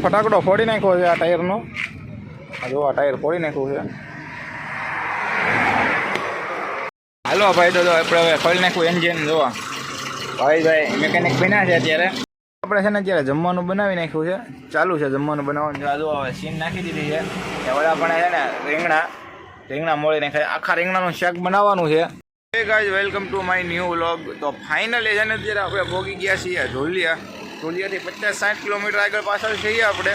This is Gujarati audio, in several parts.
ફટાકડો ફોડી નાખ્યો છે આ ટાયરનો. જો આ ટાયર ફોડી નાખ્યું છે. હાલો ભાઈ તો આપણે હવે ખોલી નાખ્યું એન્જિન. જોવા ભાઈ મેકેનિક બન્યા છે અત્યારે. આપણે છે ને અત્યારે જમવાનું બનાવી નાખ્યું છે. ચાલુ છે જમવાનું બનાવવાનું. જો હવે સીન નાખી દીધી છે. વડાપણા છે ને રીંગણા મોળી નાખાય. આખા રીંગણાનું શાક બનાવવાનું છે. Hey guys, welcome to my new vlog. તો ફાઇનલી છે ને અત્યારે આપણે પહોંચી ગયા છીએ ધોલિયાથી 50-60 કિલોમીટર આગળ પાછળ છીએ આપણે.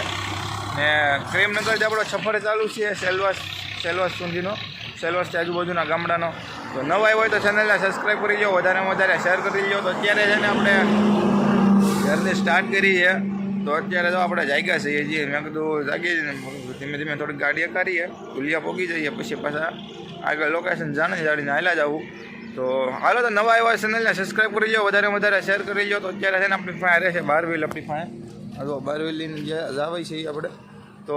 ને ક્રેમનગરથી આપણો સફર ચાલુ છે સેલવાસ સુધીનો. સેલવાસથી આજુબાજુના ગામડાનો. તો નવા આવ્યો હોય તો ચેનલને સબસ્ક્રાઈબ કરી લો, વધારેમાં વધારે શેર કરી લો. તો અત્યારે છે ને આપણે જર્ની સ્ટાર્ટ કરી છે. તો અત્યારે તો આપણે જાગ્યા છીએ છીએ. મેં કીધું જાગી ધીમે ધીમે થોડીક ગાડી કરીએ, ધોલિયા પહોંચી જઈએ, પછી પાછા આગળ લોકેશન જાણીને હાલ્યા જવું. તો હાલો તો નવા આવ્યા ચેનલને સબસ્ક્રાઈબ કરી લો, વધારેમાં વધારે શેર કરી લો. તો અત્યારે છે ને આપણી પાસે રહે છે 12 વ્હીલ. આપણી પાસે તો 12 વ્હીલની જે જાવી છે આપણે. તો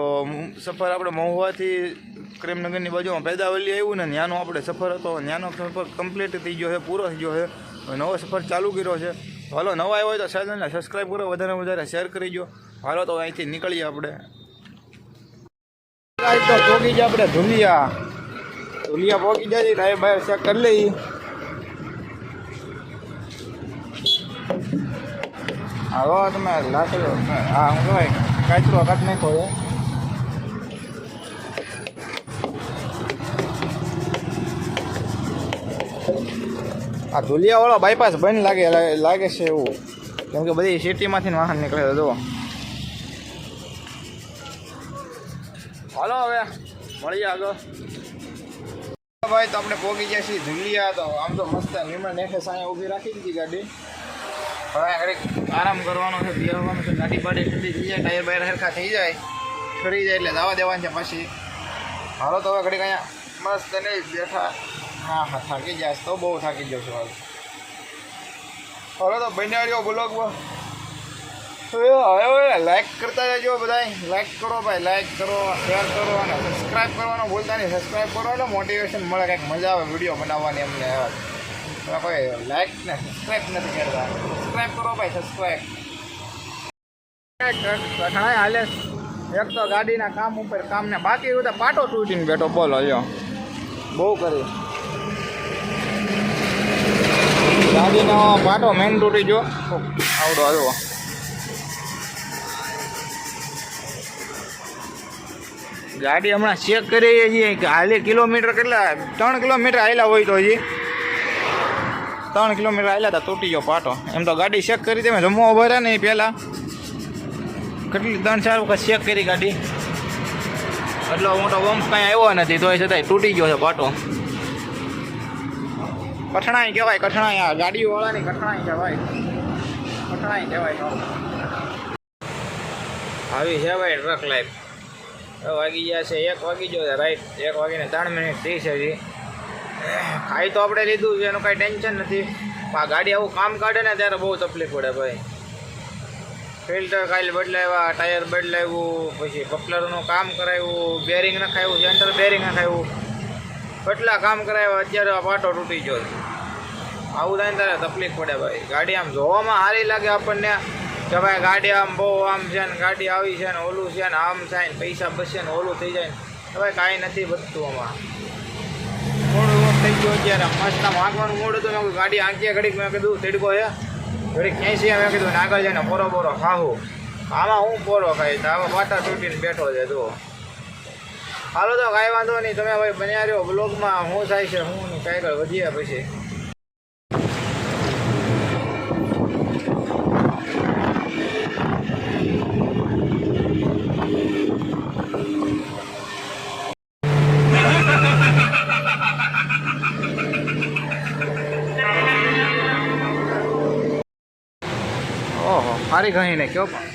સફર આપણે મહુવાથી ક્રેમનગરની બાજુમાં પેદાવલી આવ્યું ને ત્યાંનો આપણે સફર હતો. ત્યાંનો સફર કમ્પ્લીટ થઈ ગયો છે, પૂરો થઈ ગયો છે. નવો સફર ચાલુ કર્યો છે. તો હાલો નવા આવ્યો હોય તો ચેનલને સબસ્ક્રાઈબ કરો, વધારે વધારે શેર કરી દો. હાલો તો અહીંથી નીકળીએ આપણે. તો પહોંચી જાય આપણે ધુલિયા પહોંચી જાય. ટાયર બાયર ચેક કરી લઈએ. હા તમે લાકડો હા હું કહેવાય કાચરો કાઢ નાખો છે. આ ધુલિયાવાળો બાયપાસ બંધ લાગે છે એવું, કેમ કે બધી સિટીમાંથી વાહન નીકળે છે. જુઓ હાલો હવે મળીએ આગળ. ભાઈ તો આપણે પહોંચી ગયા છીએ ધુલિયા. તો આમ તો મસ્ત લીમડા નેખે સાંય ઊભી રાખી દીધી ગાડી. હવે આગળ આરામ કરવાનો છે, બેસવાનું છે. ગાડી બાડી ઠંડી થઈ જાય, ટાયર બાયર સરખા થઈ જાય, ફરી જાય એટલે દવા દેવાની છે પછી. હાલો તો હવે ઘડીક અહીંયા મસ્ત નહીં બેઠા. હા થાકી જાય તો બહુ થાકી જાઉં છું. હાલો તો બન્યા રહ્યો બ્લોગમાં. હવે લાઈક કરતા જજો બધા. લાઈક કરો ભાઈ, લાઈક કરો, શેર કરો અને સબસ્ક્રાઈબ કરવાનું ભૂલતા નહીં. સબસ્ક્રાઈબ કરો એટલે મોટિવેશન મળે, કંઈક મજા આવે વિડીયો બનાવવાની અમને. કોઈ લાઈક ને સબસ્ક્રાઈબ નથી કરતા. સબસ્ક્રાઈબ કરો ભાઈ, સબસ્ક્રાઈબ. ઘણા હાલે એક તો ગાડીના કામ ઉપર કામને બાકી બધા પાટો તૂટીને બેઠો. બોલો લ્યો બહુ કરી ગાડીનો પાટો મેન તૂટી ગયો. આવડો આવ્યો. ગાડી હમણાં ચેક કરીએ છીએ કે હાલે કિલોમીટર કેટલા 3 કિલોમીટર હાલ્યા હોય તો હજી 3 કિલોમીટર હાલ્યા હતા તૂટી ગયો પાટો. એમ તો ગાડી ચેક કરી તમે જમવા ઉભા રહ્યા ને પહેલાં કેટલી 3-4 વખત ચેક કરી ગાડી. એટલો મોટો બમ્પ કાંઈ આવ્યો નથી તો એ છતાંય તૂટી ગયો છે પાટો. કઠણાઈ કહેવાય, કઠણાઈ. આ ગાડીઓવાળાની કઠણાઈ કહેવાય, કઠણાઈ કહેવાય. આવી છે ભાઈ ટ્રક લાઈફ. વાગી ગયા છે 1 વાગી ગયો છે રાઈટ. 1 વાગીને 3 મિનિટ થઈ છે હજી. ખાઈ તો આપણે લીધું છે, એનું કાંઈ ટેન્શન નથી. આ ગાડી આવું કામ કાઢે ને ત્યારે બહુ તકલીફ પડે ભાઈ. ફિલ્ટર કાલે બદલાવ્યા, ટાયર બદલાવ્યું, પછી પપલરનું કામ કરાવ્યું, બેરિંગ નખાવ્યું, સેન્ટર બેરિંગ નખાવ્યું, કેટલા કામ કરાવ્યા. અત્યારે આ પાટો તૂટી ગયો. આવું થાય ને ત્યારે તકલીફ પડે ભાઈ. ગાડી આમ જોવામાં સારી લાગે આપણને કે ભાઈ ગાડી આમ બહુ આમ છે ને, ગાડી આવી છે ને, ઓલું છે ને, આમ થાય ને, પૈસા બચશે ને, ઓલું થઈ જાય ને. ભાઈ કાંઈ નથી બચતું આમાં. મોડું થઈ ગયું અત્યારે. મસ્ત માગવાનું મોડું હતું. મેં ગાડી આંકીએ ઘડીક. મેં કીધું તેડકો છે ઘડીક ક્યાંય છે. મેં કીધું આગળ જઈને પોરો ખાવું. આમાં હું પોરો ખાઈ તો આમાં પાટા તૂટીને બેઠો છે. જુઓ હાલો તો કાંઈ વાંધો નહીં. તમે ભાઈ બન્યા રહ્યો બ્લોગમાં. શું થાય છે હું નહીં કાંઈ આગળ વધીએ પછી. ઓહો સારી ઘણી ને કયો પણ.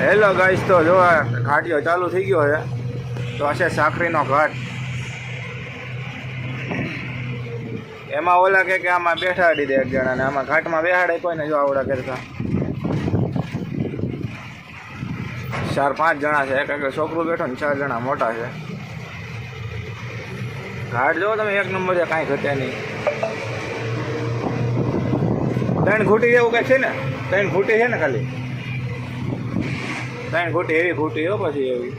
હેલો ગાઈસ, તો જો ઘાટીઓ ચાલુ થઈ ગયો છે. તો આ છે સાખરીનો ઘાટ. એમાં ઓલા કે આમાં બેઠાડી દે એક જણાને, આમાં ઘાટમાં બેહાડે કોઈને જો આવડા કરતા 4-5 જણા છે, એક છોકરું બેઠો ને 4 જણા મોટા છે. ઘાટ જો તમે એક નંબર છે, કાંઈ ઘટે નહીં. 3 ઘૂંટી એવું કંઈક છે ને, 3 ઘૂંટી છે ને, ખાલી 3 ઘૂંટી એવી ઘૂંટી હો. પછી એવી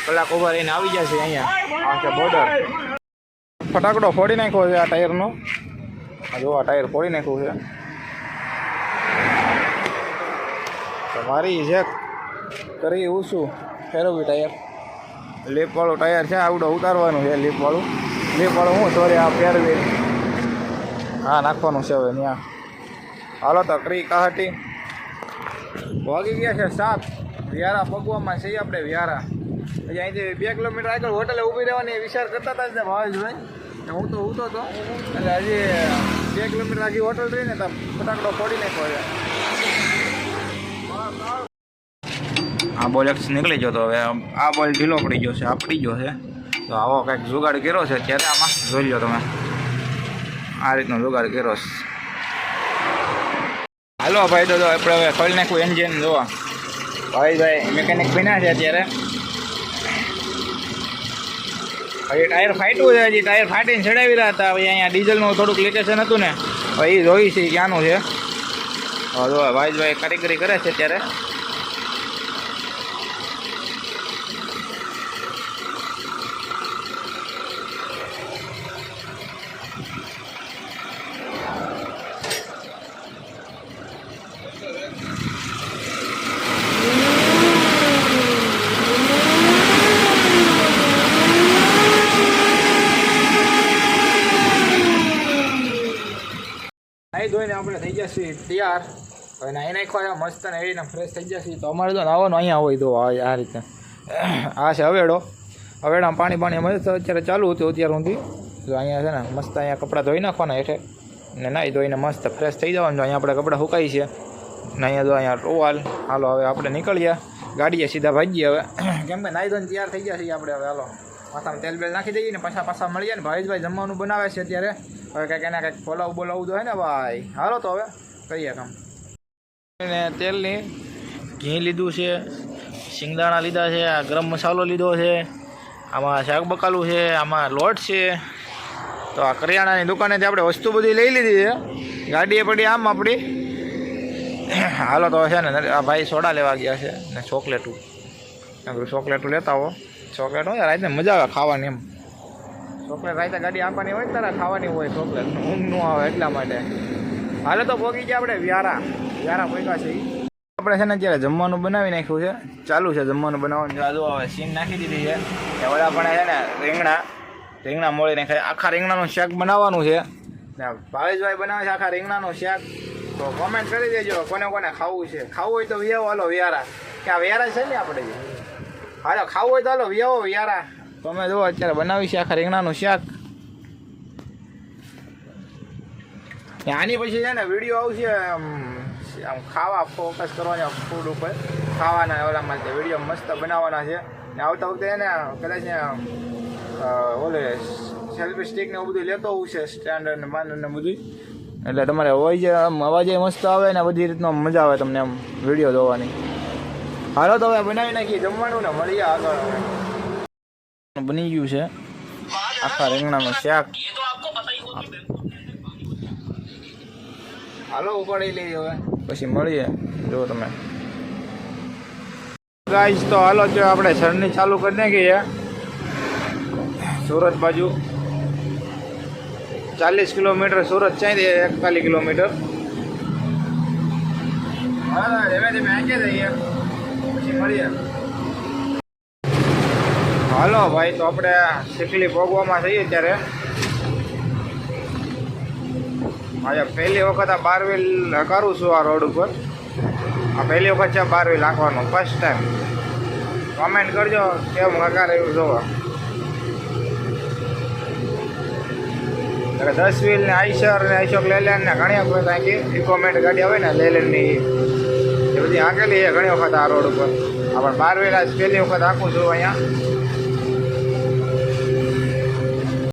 કલાક ઉભા રહીને આવી જશે અહીંયા. આ છે બોર્ડર. ફટાકડો ફોડી નાખ્યો છે આ ટાયરનો. જો આ ટાયર ફોડી નાખ્યું છે. તો મારી છે કરી ઊંચું ફેરવ્યું ટાયર. લીપવાળું ટાયર છે, આવડો ઉતારવાનું છે. લીપવાળું હું સોરી આ ફેરવી હા નાખવાનું છે હવે ત્યાં. હાલો તો કરી કાહટી વાગી ગયા છે 7. વ્યારા પગવામાં છીએ આપણે. વ્યારા પછી અહીંથી 2 કિલોમીટર આગળ હોટલે ઊભી રહેવાની વિચાર કરતા હતા જ ને ભાવેશભાઈ. હું તો ઊતો હતો એટલે હજી 2 કિલોમીટર આગળ હોટલ રહીને તો ફટાકડો ફોડી નાખ્યો છે. આ બોલ નીકળી ગયો તો હવે આ બોલ ઢીલો પડી ગયો છે, આપડી ગયો છે. તો આવો કંઈક જુગાડ કર્યો છે ત્યારે આમાં જોઈ લો તમે. આ રીતનો જુગાડ કર્યો છે. હાલો ભાઈ તો આપણે હવે ખોલી નાખ્યું એન્જિન. જોવા ભાઈ મેકેનિક બન્યા છે અત્યારે. હજી ટાયર ફાટ્યું છે, હજી ટાયર ફાટીને ચડાવી રહ્યા હતા. હવે અહીંયા ડીઝલનું થોડુંક લીકેશન હતું ને, હવે એ જોઈ છે ક્યાંનું છે. હવે જો ભાઈ કારીગરી કરે છે અત્યારે. નાહી ધોઈને આપણે થઈ જશે તૈયાર. હવે નાહી નાખવા મસ્ત ને એવી ફ્રેશ થઈ જશે. તો અમારે તો નાવાનું અહીંયા હોય તો આ રીતે. આ છે હવેડો. હવેડામાં પાણી મસ્ત અત્યારે ચાલુ હતું અત્યાર સુધી. તો અહીંયા છે ને મસ્ત અહીંયા કપડાં ધોઈ નાખવાના હેઠે ને નાહી ધોઈને મસ્ત ફ્રેશ થઈ જવાનું. અહીંયા આપણે કપડાં સુકાઈ છે ને અહીંયા તો અહીંયા ટોવાલ. હાલો હવે આપણે નીકળીએ ગાડીએ સીધા ભાગીએ હવે, કેમ કે નાહી ધોઈને તૈયાર થઈ ગયા છીએ આપણે. હવે હાલો માથામાં તેલ બેલ નાખી દઈએ ને પાછા મળીએ ને. ભાવેશભાઈ જમવાનું બનાવે છે અત્યારે. હવે કંઈક એના કંઈક બોલાવવું તો હોય ને ભાઈ. હાલો તો હવે કરીએ કામ. ને તેલની ઘી લીધું છે, શિંગદાણા લીધા છે, આ ગરમ મસાલો લીધો છે, આમાં શાક બકાલું છે, આમાં લોટ છે. તો આ કરિયાણાની દુકાનેથી આપણે વસ્તુ બધી લઈ લીધી છે. ગાડીએ પડી આમ આપણી. હાલો તો છે ને આ ભાઈ સોડા લેવા ગયા છે ને ચોકલેટું લેતા આવો. ચોકલેટ હોય રાતે મજા આવે ખાવાની. એમ ચોકલેટ રાતે ગાડી આપવાની હોય તારા ખાવાની હોય ચોકલેટ, ઊંઘ ન આવે એટલા માટે. હાલે તો પહોંચી ગયા આપણે વ્યારા પહોંચ્યા છે. આપણે છે ને અત્યારે જમવાનું બનાવી નાખ્યું છે, ચાલુ છે જમવાનું બનાવવાનું. જો હવે સીન નાખી દીધી છે. વડા પણ છે ને રીંગણા મોળીને ખાય. આખા રીંગણાનું શાક બનાવવાનું છે ને ભાવેશભાઈ બનાવે છે આખા રીંગણાનું શાક. તો કોમેન્ટ કરી દેજો કોને ખાવું છે. ખાવું હોય તો વિયાવો હાલો વ્યારા. કે આ વ્યારા છે ને આપણે. હાલો ખાવું હોય તો હાલો વિયાવો વ્યારા. તમે જુઓ અત્યારે બનાવી છે આખા રીંગણાનું શાક. આની પછી છે ને વિડીયો આવશે આમ ખાવા ફોકસ કરવાનો ફૂડ ઉપર, ખાવાના ઓલા માટે વિડીયો મસ્ત બનાવવાના છે. ને આવતા વખતે એને કદાચ ઓલે સેલ્ફી સ્ટિક ને એવું બધું લેતો હોવું છે, સ્ટેન્ડર્ડ ને બાંધર ને બધું. એટલે તમારે અવાજ મસ્ત આવે ને બધી રીતનો મજા આવે તમને આમ વિડીયો જોવાની. હાલો તો હવે બનાવી નાખીએ જમવાનું ને મળીએ આગળ. બની ગયું છે આખા રીંગણાનું શાક. હાલો ઉપાડી લઈએ હવે પછી મળીએ. જો તમે ગાઈસ તો હાલો જો આપણે જર્ની ચાલુ કરી નાખીએ સુરત બાજુ 40 કિલોમીટર સુરત ચાહીથી 41 કિલોમીટર હા ધીમે ધીમે આગે જઈએ પછી મળીએ હાલો ભાઈ તો આપણે શીખલી ભોગવામાં થઈએ ત્યારે આજે પહેલી વખત આ 12 વ્હીલ કરું છું આ રોડ ઉપર આ પહેલી વખત છે 12 વ્હીલ હાંકવાનું ફર્સ્ટ ટાઈમ કમેન્ટ કરજો કેમ હકાર એવું જોવા 10 વ્હીલ ને આઈશર ને અશોક લેલેન્ડ ને ઘણી વખત આંકી ઇકોમેન્ટ ગાડી આવે ને લેલેન્ડની એ બધી આંકેલી છે ઘણી વખત આ રોડ ઉપર આપણે 12 વ્હીલ આજ પહેલી વખત આંકું છું અહીંયા